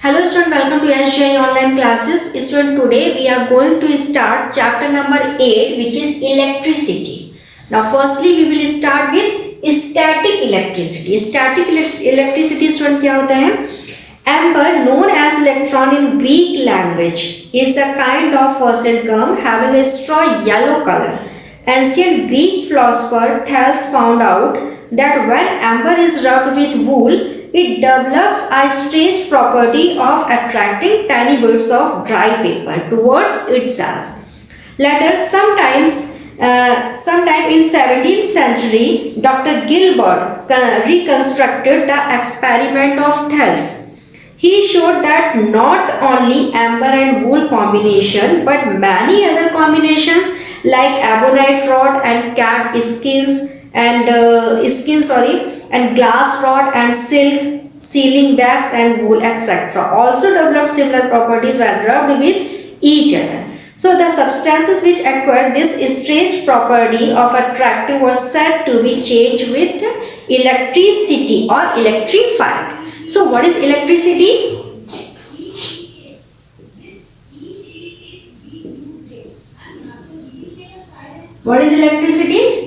Hello student, welcome to SGI online classes. Student, today we are going to start chapter number 8, which is electricity. Now firstly we will start with static electricity. Static electricity student क्या होता है? Amber, known as electron in Greek language, is a kind of fossil gum having a straw yellow color. Ancient Greek philosopher Thales found out that when amber is rubbed with wool, it develops a strange property of attracting tiny bits of dry paper towards itself. Later, sometime in 17th century, Dr. Gilbert reconstructed the experiment of Thales. He showed that not only amber and wool combination, but many other combinations like ebonite rod and cat skins and glass rod and silk, sealing wax and wool, etc. also develop similar properties when rubbed with each other. So the substances which acquired this strange property of attracting were said to be changed with electricity or electrified. So what is electricity? What is electricity?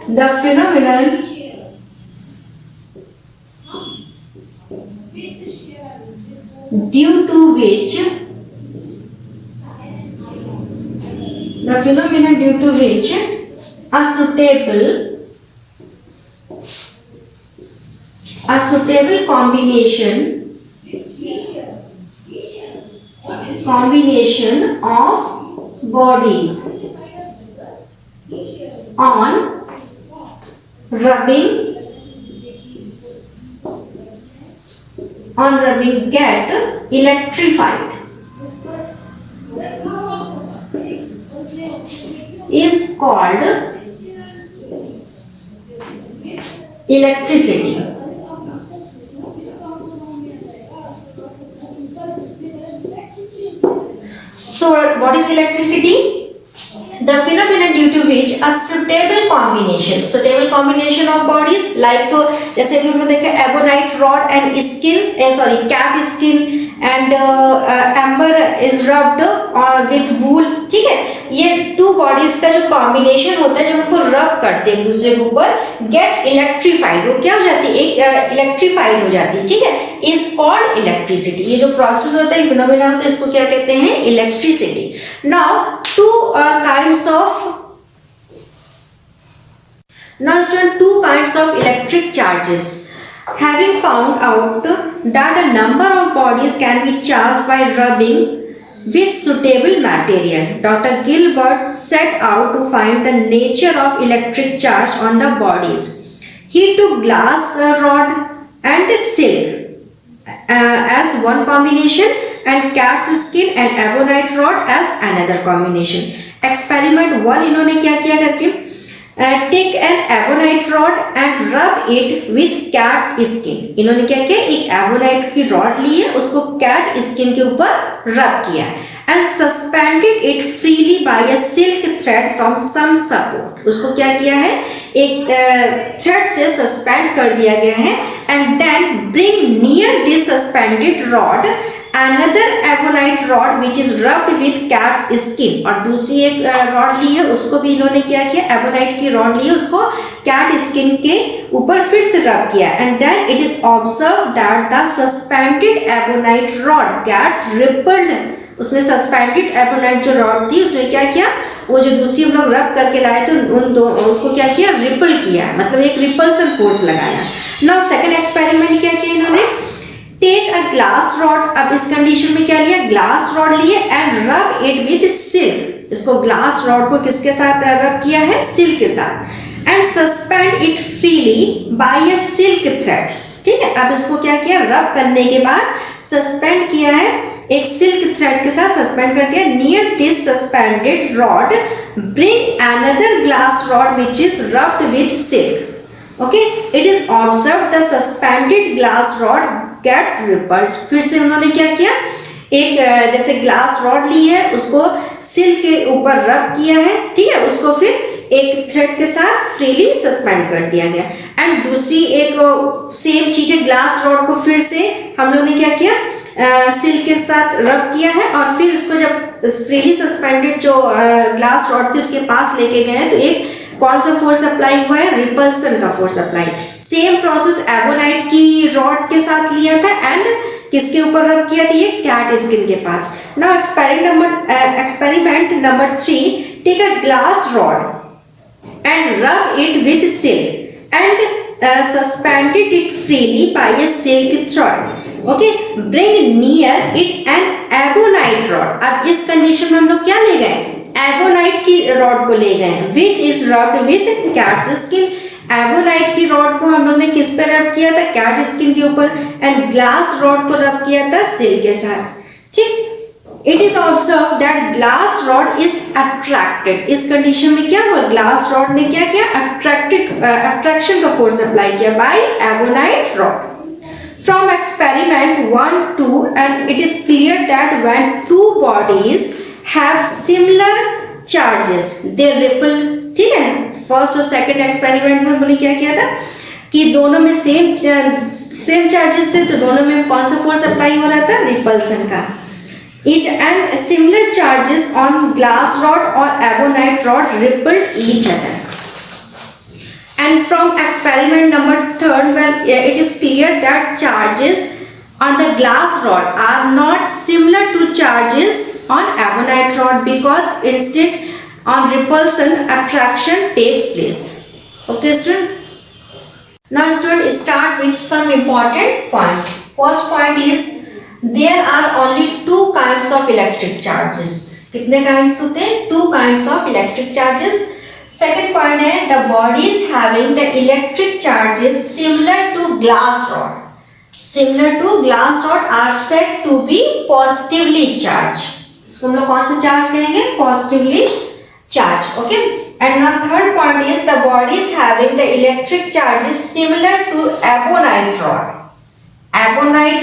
The phenomenon due to which a suitable combination of bodies on rubbing get electrified is called electricity. So what is electricity? The phenomenon due to which a suitable combination of bodies, like जैसे भी हमने देखा ebonite rod and cat skin and amber is rubbed with wool. ठीक है, ये two bodies का जो combination होता है जब उनको rub करते हैं एक दूसरे के ऊपर, get electrified, वो क्या हो जाती है, एक electrified हो जाती है. ठीक है, is called electricity. ये जो process होता है, phenomena होता है, इसको क्या कहते हैं? Electricity. Now two kinds of electric charges. Having found out that a number of bodies can be charged by rubbing with suitable material, Dr. Gilbert set out to find the nature of electric charge on the bodies. He took glass rod and silk as one combination and cat's skin and ebonite rod as another combination. Experiment 1 इन्होंने क्या किया करके take an ebonite rod and rub it with cat skin. इन्होंने क्या किया, एक ebonite की rod ली है, उसको cat skin के ऊपर rub किया and suspended it freely by a silk thread from some support. उसको क्या किया है, एक thread से suspend कर दिया गया है and then bring near this suspended rod another ebonite rod which is rubbed with cat's skin. और दूसरी एक रॉड ली है, उसको भी इन्होंने क्या किया, ebonite की रॉड ली है, उसको cat skin के ऊपर फिर से रब किया and then it is observed that the suspended ebonite rod gets rippled. उसमें सस्पेंडेड ebonite जो रॉड थी उसने क्या किया, वो जो दूसरी हम लोग रब करके लाए थे उन दो उसको क्या किया, रिपल किया, मतलब एक रिपल्सन फोर्स लगाया. नाउ सेकंड एक्सपेरिमेंट क्या किया इन्होंने, टेक अ ग्लास रॉड. अब इस कंडीशन में क्या लिया, ग्लास रॉड लिए and rub it with silk. इसको ग्लास रॉड को किसके साथ रब किया है, सिल्क के साथ and suspend it freely by a silk thread. ठीक है, अब इसको क्या किया, रब करने के बाद सस्पेंड किया है, एक सिल्क थ्रेड के साथ सस्पेंड कर दिया. Near this suspended rod bring another glass rod which is rubbed with silk. Okay, it is observe the suspended glass rod gets repelled. फिर से उन्होंने क्या किया, एक जैसे ग्लास रॉड ली है, उसको सिल्क के ऊपर रब किया है. ठीक है, उसको फिर एक थ्रेड के साथ फ्रीली सस्पेंड कर दिया गया एंड दूसरी एक सेम चीज है, ग्लास रॉड को फिर से हम लोगों ने क्या किया, सिल्क के साथ रब किया है और फिर इसको जब फ्रीली सस्पेंडेड जो ग्लास रॉड थी उसके पास लेके गए हैं तो एक कौन सा फोर्स अप्लाई हुआ है, रिपल्सन का force apply. Same process ebonite की रॉड के साथ लिया था एंड किसके ऊपर रब किया था, ये कैट स्किन के पास। Now experiment number 3, take a glass rod and rub it with silk and suspended it freely by a silk thread. Okay, bring near it an ebonite rod. अब इस कंडीशन में हम लोग क्या ले गए, एबोनाइट की रॉड को ले गए, विच is rubbed with cats skin. Ebonite की रॉड को हम लोग ने किस पे रब किया था, कैट स्किन के ऊपर, एंड ग्लास रॉड को रब किया था सिल्क के साथ। ठीक, it is observe that glass rod is attracted. इस कंडीशन में क्या हुआ, ग्लास रॉड ने क्या किया, अट्रैक्शन का फोर्स अप्लाई किया by ebonite rod. From experiment 1, 2, and it is clear that when two bodies have similar charges, they ripple। ठीक है, फर्स्ट और सेकंड एक्सपेरिमेंट में हमने क्या किया था कि दोनों में सेम चार्जेस थे तो दोनों में कौन सा फोर्स अप्लाई हो रहा था, रिपल्सन का। Each and similar charges on glass rod or ebonite rod rippled each other। And from experiment number 3, well, it is clear that charges on the glass rod are not similar to charges on ebonite rod because instead on repulsion attraction takes place। Okay student, now student start with some important points। First point is there are only two kinds of electric charges। कितने kinds होते हैं, two kinds of electric charges। Second point है the bodies having the electric charges similar to glass rod are said to be positively charge. इसको हम लोग कौन सा charge करेंगे, positively charge. Okay, and now third point is the bodies having the electric charges similar to ebonite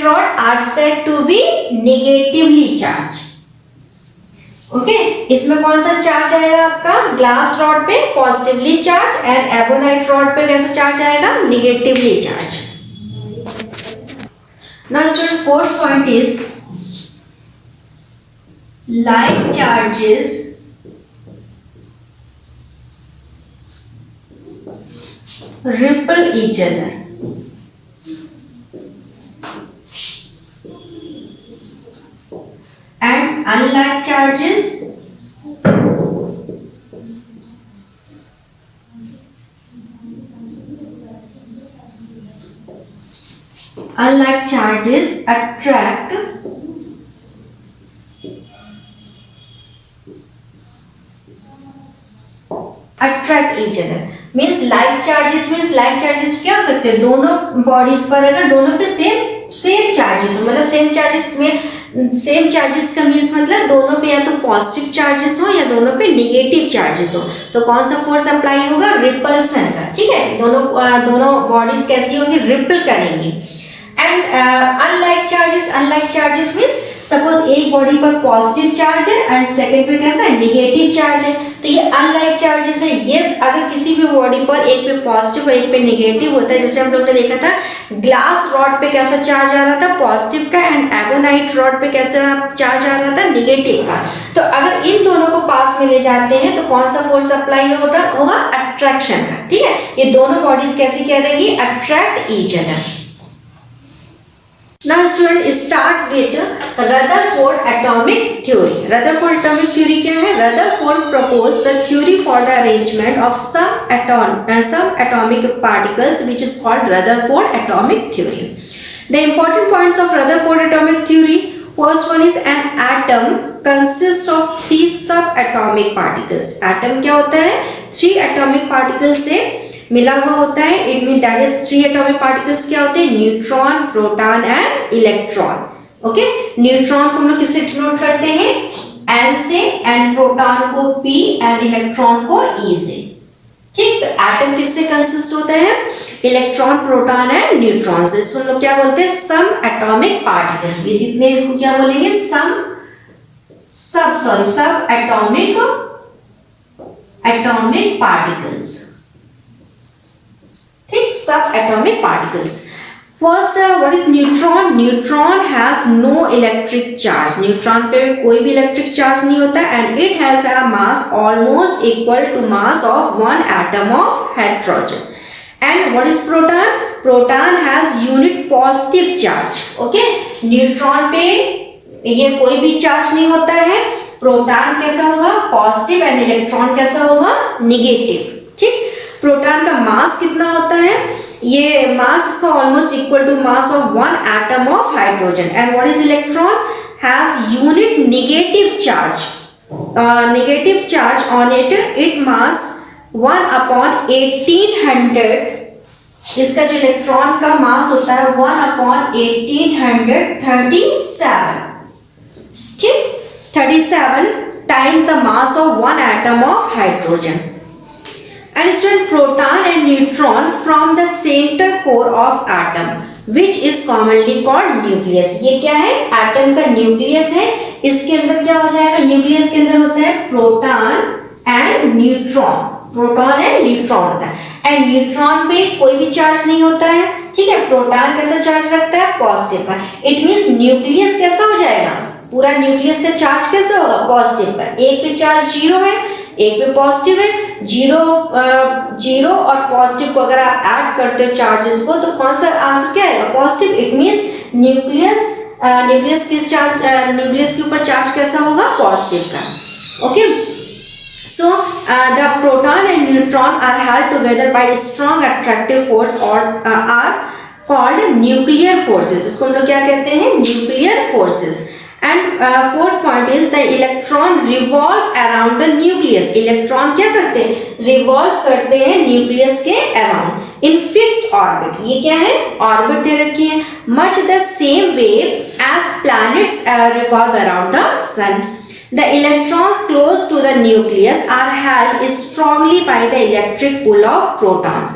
rod are said to be negatively charge. Okay, इसमें कौन सा charge आएगा आपका, ग्लास रॉड पे positively charge and ebonite rod पे कैसा charge आएगा, negatively charge. Now student fourth point is like charges ripple each other. And unlike charges attract each other। Means like charges क्या हो सकते हैं, दोनों बॉडीज पर अगर दोनों पे सेम चार्जेस हो, मतलब सेम चार्जेस में सेम चार्जेस का मीन्स मतलब दोनों पे या तो पॉजिटिव चार्जेस हो या दोनों पे नेगेटिव चार्जेस हो, तो कौन सा फोर्स अप्लाई होगा, रिपल्सन का। ठीक है, दोनों बॉडीज कैसी होंगी, रिपल करेंगी। And unlike charges means suppose एक बॉडी पर पॉजिटिव चार्ज है एंड सेकंड पे कैसा है, नेगेटिव चार्ज है, तो ये अनलाइक चार्जेस है। ये अगर किसी भी बॉडी पर एक पे पॉजिटिव और एक पे नेगेटिव होता है, जैसे हम लोग ने देखा था ग्लास रॉड पे कैसा चार्ज आ रहा था, पॉजिटिव का, एंड एबोनाइट रॉड पे कैसा चार्ज आ रहा था, नेगेटिव का। तो अगर इन दोनों को पास में ले जाते हैं तो कौन सा फोर्स अप्लाई होगा, अट्रैक्शन का। ठीक है, ये दोनों बॉडीज कैसी करेंगी, attract each other. Now student start with Rutherford atomic theory। Rutherford atomic theory क्या है, Rutherford proposed the theory for the arrangement of some atomic particles which is called Rutherford atomic theory। The important points of Rutherford atomic theory, first one is an atom consists of 3 subatomic particles। atom क्या होता है, 3 atomic particles से मिला हुआ होता है। It mean that is 3 atomic particles क्या होते हैं, neutron, proton and electron. Okay, neutron को हम लोग किससे डिनोट करते हैं, N से, एंड प्रोटॉन को P एंड इलेक्ट्रॉन को E से। ठीक, तो एटम किससे कंसिस्ट होता है, इलेक्ट्रॉन, प्रोटॉन एंड न्यूट्रॉन से। इसको हम लोग क्या बोलते हैं, सम एटॉमिक पार्टिकल्स। ये जितने इसको क्या बोलेंगे, सब एटॉमिक पार्टिकल्स। ठीक, सब atomic particles. First what is neutron? Neutron has no electric charge, neutron पे कोई भी इलेक्ट्रिक चार्ज नहीं होता, and it has a mass almost equal to mass of one atom of hydrogen. And what is proton? Proton has unit positive charge. Okay? Neutron पे ये कोई भी charge नहीं होता है. प्रोटॉन कैसा होगा? पॉजिटिव, एंड इलेक्ट्रॉन कैसा होगा? निगेटिव. ठीक. प्रोटॉन का मास कितना होता है? ये मास इसका almost equal to mass of one atom of hydrogen. And what is electron? Has unit negative charge. Negative charge on it. It mass 1/1800. इसका जो इलेक्ट्रॉन का मास होता है 1/1837. ठीक. 37 times the mass of one atom of hydrogen. And student, proton and neutron from the center core of atom, which is commonly called nucleus. ये क्या है? Atom का न्यूक्लियस है. इसके अंदर क्या हो जाएगा? न्यूक्लियस के अंदर होता है proton and neutron. Proton and neutron होता है. एंड न्यूट्रॉन पे कोई भी चार्ज नहीं होता है. ठीक है. प्रोटॉन कैसा चार्ज रखता है? पॉजिटिव का. इट मीन्स न्यूक्लियस कैसा हो जाएगा? पूरा न्यूक्लियस का चार्ज कैसा होगा? पॉजिटिव का. एक पे चार्ज जीरो है, एक पे पॉजिटिव है. जीरो और पॉजिटिव को अगर आप ऐड करते हो चार्जेस को, तो कौन सा आंसर क्या आएगा? पॉजिटिव. इट मींस न्यूक्लियस किस चार्ज, न्यूक्लियस के ऊपर चार्ज कैसा होगा? पॉजिटिव का. Okay. So the proton and neutron are held together by strong attractive force और आर कॉल्ड न्यूक्लियर फोर्सेस. इसको हम लोग क्या कहते हैं? Nuclear forces. And fourth point is the electron revolve around the nucleus. Electron क्या करते हैं? रिवॉल्व करते हैं न्यूक्लियस के अराउंड इन फिक्स्ड ऑर्बिट. ये क्या है? ऑर्बिट दे रखी है. Much the same way as planets revolve around the sun. The electrons close to the nucleus are held strongly by the electric pull of protons.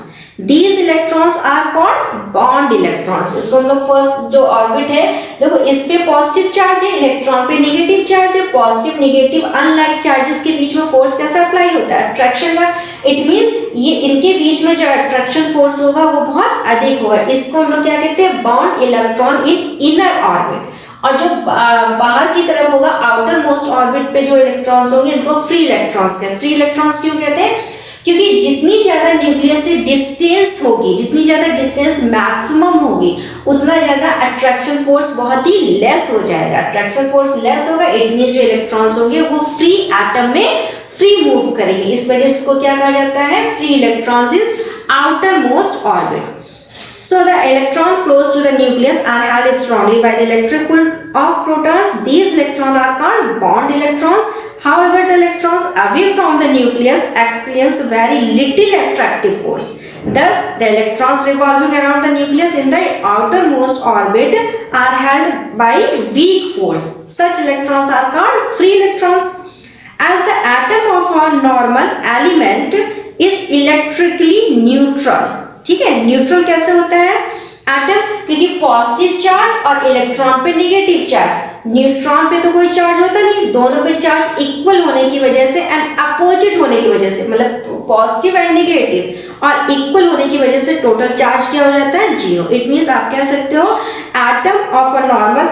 These electrons are called bond electrons. इसको हम लोग first जो orbit है, देखो इस पे positive charge है, electron पे नेगेटिव चार्ज है. पॉजिटिव नेगेटिव अनलाइक चार्जेस के बीच में फोर्स कैसा अप्लाई होता है? अट्रैक्शन का. इट मींस ये इनके बीच में जो अट्रैक्शन फोर्स होगा वो बहुत अधिक होगा. इसको हम लोग क्या कहते हैं? Bond electron in inner orbit. और जो बाहर की तरफ होगा आउटर मोस्ट ऑर्बिट पे जो इलेक्ट्रॉन्स होंगे इनको फ्री इलेक्ट्रॉन्स कहते हैं. फ्री इलेक्ट्रॉन्स क्यों कहते हैं? क्योंकि जितनी ज्यादा न्यूक्लियस से डिस्टेंस होगी, जितनी ज्यादा डिस्टेंस मैक्सिमम होगी, उतना ज्यादा अट्रैक्शन फोर्स बहुत ही लेस हो जाएगा. अट्रैक्शन फोर्स लेस होगा, इट मींस जो इलेक्ट्रॉन्स होंगे वो फ्री एटम में फ्री मूव करेंगे. इस वजह से इसको क्या कहा जाता है? Free electrons in outer most orbit. So the electron close to the nucleus are held strongly by the electric pull of protons. These electrons are called bond electrons. However, the electrons away from the nucleus experience very little attractive force. Thus, the electrons revolving around the nucleus in the outermost orbit are held by weak force. Such electrons are called free electrons. As the atom of a normal element is electrically neutral. ठीक है. Neutral कैसे होता है atom? क्योंकि positive charge और electron पे negative charge. Neutron पे तो कोई चार्ज होता नहीं, दोनों पे चार्ज इक्वल होने की वजह से एंड अपोजिट होने की वजह से, मतलब पॉजिटिव एंड नेगेटिव और इक्वल होने की वजह से टोटल चार्ज क्या हो जाता है? जीरो. इट मींस आप कह सकते हो atom of a normal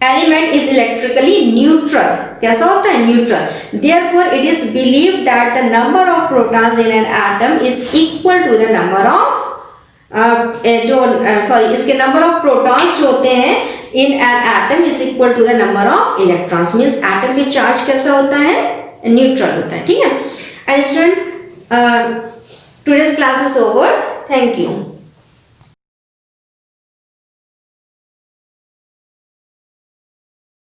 element is electrically neutral. कैसा होता है? neutral. Therefore, it is believed that the number of protons in an atom is equal to the number of इसके number of protons जो होते हैं in an atom is equal to the number of electrons. Means atom में charge कैसा होता है? neutral होता है. ठीक है. And student, today's class is over. Thank you.